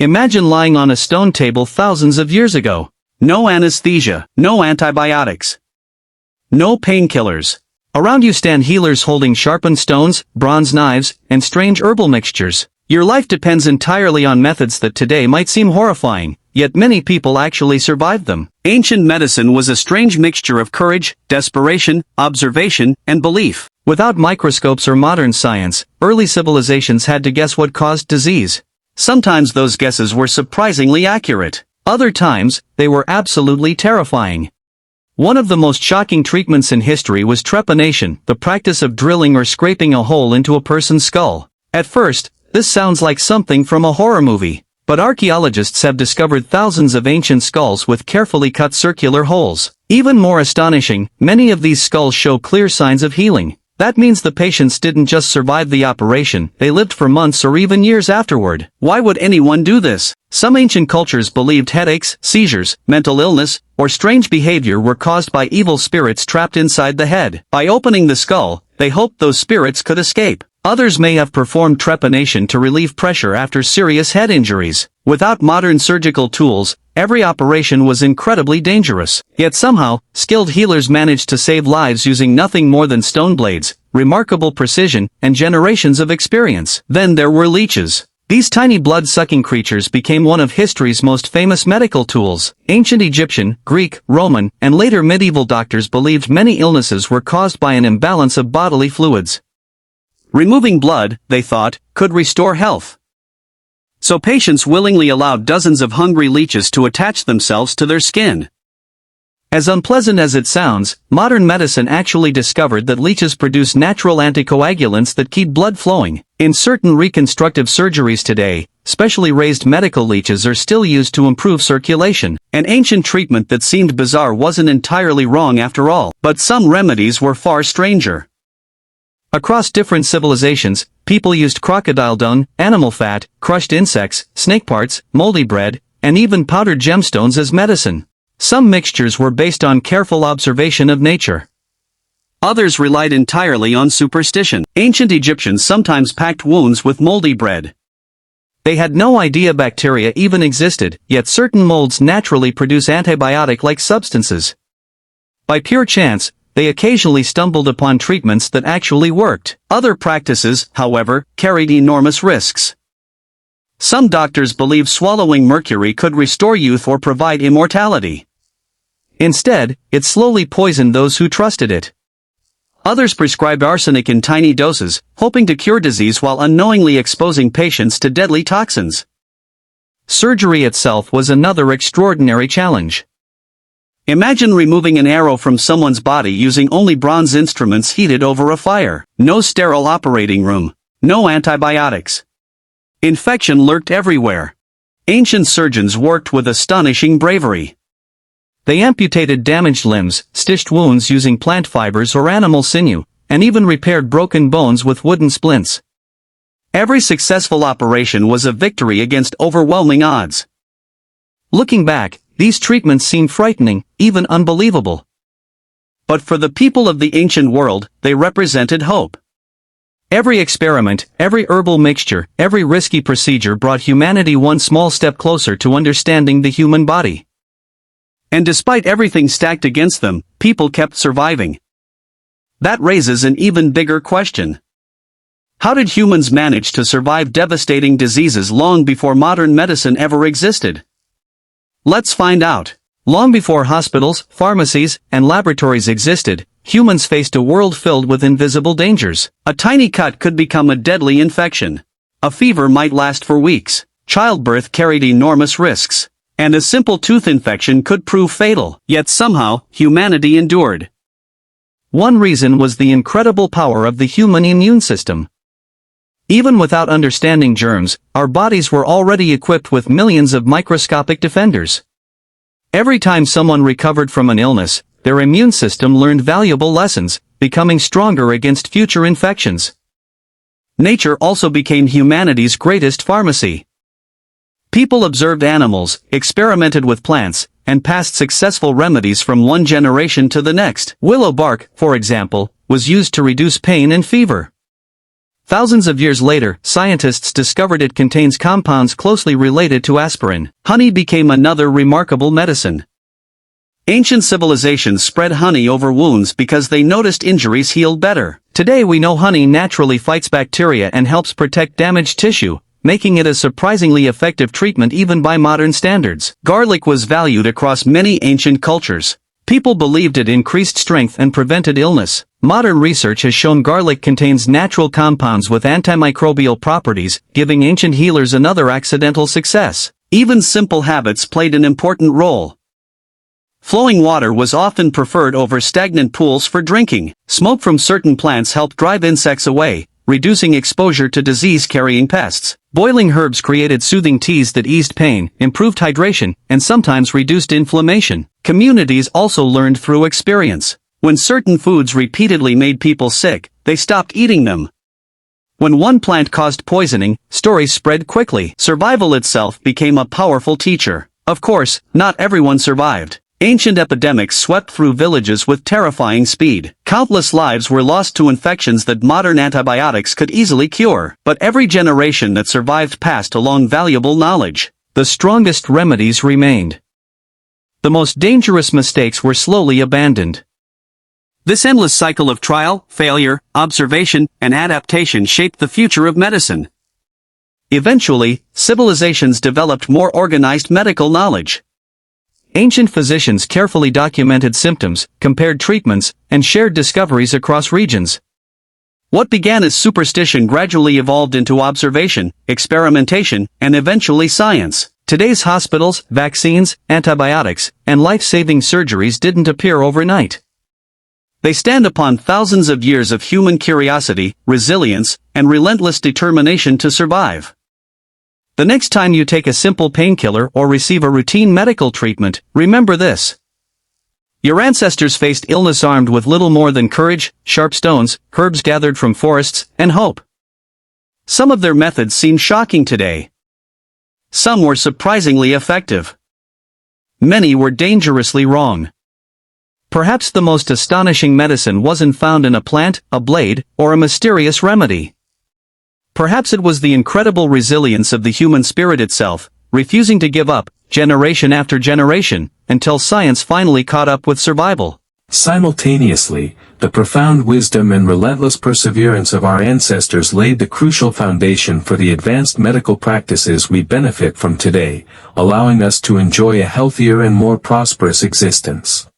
Imagine lying on a stone table thousands of years ago. No anesthesia, no antibiotics, no painkillers. Around you stand healers holding sharpened stones, bronze knives, and strange herbal mixtures. Your life depends entirely on methods that today might seem horrifying, yet many people actually survived them. Ancient medicine was a strange mixture of courage, desperation, observation, and belief. Without microscopes or modern science, early civilizations had to guess what caused disease. Sometimes those guesses were surprisingly accurate. Other times, they were absolutely terrifying. One of the most shocking treatments in history was trepanation, the practice of drilling or scraping a hole into a person's skull. At first, this sounds like something from a horror movie, but archaeologists have discovered thousands of ancient skulls with carefully cut circular holes. Even more astonishing, many of these skulls show clear signs of healing. That means the patients didn't just survive the operation, they lived for months or even years afterward. Why would anyone do this? Some ancient cultures believed headaches, seizures, mental illness, or strange behavior were caused by evil spirits trapped inside the head. By opening the skull, they hoped those spirits could escape. Others may have performed trepanation to relieve pressure after serious head injuries. Without modern surgical tools, every operation was incredibly dangerous. Yet somehow, skilled healers managed to save lives using nothing more than stone blades, remarkable precision, and generations of experience. Then there were leeches. These tiny blood-sucking creatures became one of history's most famous medical tools. Ancient Egyptian, Greek, Roman, and later medieval doctors believed many illnesses were caused by an imbalance of bodily fluids. Removing blood, they thought, could restore health. So patients willingly allowed dozens of hungry leeches to attach themselves to their skin. As unpleasant as it sounds, modern medicine actually discovered that leeches produce natural anticoagulants that keep blood flowing. In certain reconstructive surgeries today, specially raised medical leeches are still used to improve circulation. An ancient treatment that seemed bizarre wasn't entirely wrong after all, but some remedies were far stranger. Across different civilizations, people used crocodile dung, animal fat, crushed insects, snake parts, moldy bread, and even powdered gemstones as medicine. Some mixtures were based on careful observation of nature. Others relied entirely on superstition. Ancient Egyptians sometimes packed wounds with moldy bread. They had no idea bacteria even existed, yet certain molds naturally produce antibiotic-like substances. By pure chance, they occasionally stumbled upon treatments that actually worked. Other practices, however, carried enormous risks. Some doctors believed swallowing mercury could restore youth or provide immortality. Instead, it slowly poisoned those who trusted it. Others prescribed arsenic in tiny doses, hoping to cure disease while unknowingly exposing patients to deadly toxins. Surgery itself was another extraordinary challenge. Imagine removing an arrow from someone's body using only bronze instruments heated over a fire. No sterile operating room. No antibiotics. Infection lurked everywhere. Ancient surgeons worked with astonishing bravery. They amputated damaged limbs, stitched wounds using plant fibers or animal sinew, and even repaired broken bones with wooden splints. Every successful operation was a victory against overwhelming odds. Looking back, these treatments seem frightening, even unbelievable. But for the people of the ancient world, they represented hope. Every experiment, every herbal mixture, every risky procedure brought humanity one small step closer to understanding the human body. And despite everything stacked against them, people kept surviving. That raises an even bigger question. How did humans manage to survive devastating diseases long before modern medicine ever existed? Let's find out. Long before hospitals, pharmacies, and laboratories existed, humans faced a world filled with invisible dangers. A tiny cut could become a deadly infection. A fever might last for weeks. Childbirth carried enormous risks. And a simple tooth infection could prove fatal. Yet somehow, humanity endured. One reason was the incredible power of the human immune system. Even without understanding germs, our bodies were already equipped with millions of microscopic defenders. Every time someone recovered from an illness, their immune system learned valuable lessons, becoming stronger against future infections. Nature also became humanity's greatest pharmacy. People observed animals, experimented with plants, and passed successful remedies from one generation to the next. Willow bark, for example, was used to reduce pain and fever. Thousands of years later, scientists discovered it contains compounds closely related to aspirin. Honey became another remarkable medicine. Ancient civilizations spread honey over wounds because they noticed injuries healed better. Today we know honey naturally fights bacteria and helps protect damaged tissue, making it a surprisingly effective treatment even by modern standards. Garlic was valued across many ancient cultures. People believed it increased strength and prevented illness. Modern research has shown garlic contains natural compounds with antimicrobial properties, giving ancient healers another accidental success. Even simple habits played an important role. Flowing water was often preferred over stagnant pools for drinking. Smoke from certain plants helped drive insects away, reducing exposure to disease-carrying pests. Boiling herbs created soothing teas that eased pain, improved hydration, and sometimes reduced inflammation. Communities also learned through experience. When certain foods repeatedly made people sick, they stopped eating them. When one plant caused poisoning, stories spread quickly. Survival itself became a powerful teacher. Of course, not everyone survived. Ancient epidemics swept through villages with terrifying speed. Countless lives were lost to infections that modern antibiotics could easily cure. But every generation that survived passed along valuable knowledge. The strongest remedies remained. The most dangerous mistakes were slowly abandoned. This endless cycle of trial, failure, observation, and adaptation shaped the future of medicine. Eventually, civilizations developed more organized medical knowledge. Ancient physicians carefully documented symptoms, compared treatments, and shared discoveries across regions. What began as superstition gradually evolved into observation, experimentation, and eventually science. Today's hospitals, vaccines, antibiotics, and life-saving surgeries didn't appear overnight. They stand upon thousands of years of human curiosity, resilience, and relentless determination to survive. The next time you take a simple painkiller or receive a routine medical treatment, remember this. Your ancestors faced illness armed with little more than courage, sharp stones, herbs gathered from forests, and hope. Some of their methods seem shocking today. Some were surprisingly effective. Many were dangerously wrong. Perhaps the most astonishing medicine wasn't found in a plant, a blade, or a mysterious remedy. Perhaps it was the incredible resilience of the human spirit itself, refusing to give up, generation after generation, until science finally caught up with survival. Simultaneously, the profound wisdom and relentless perseverance of our ancestors laid the crucial foundation for the advanced medical practices we benefit from today, allowing us to enjoy a healthier and more prosperous existence.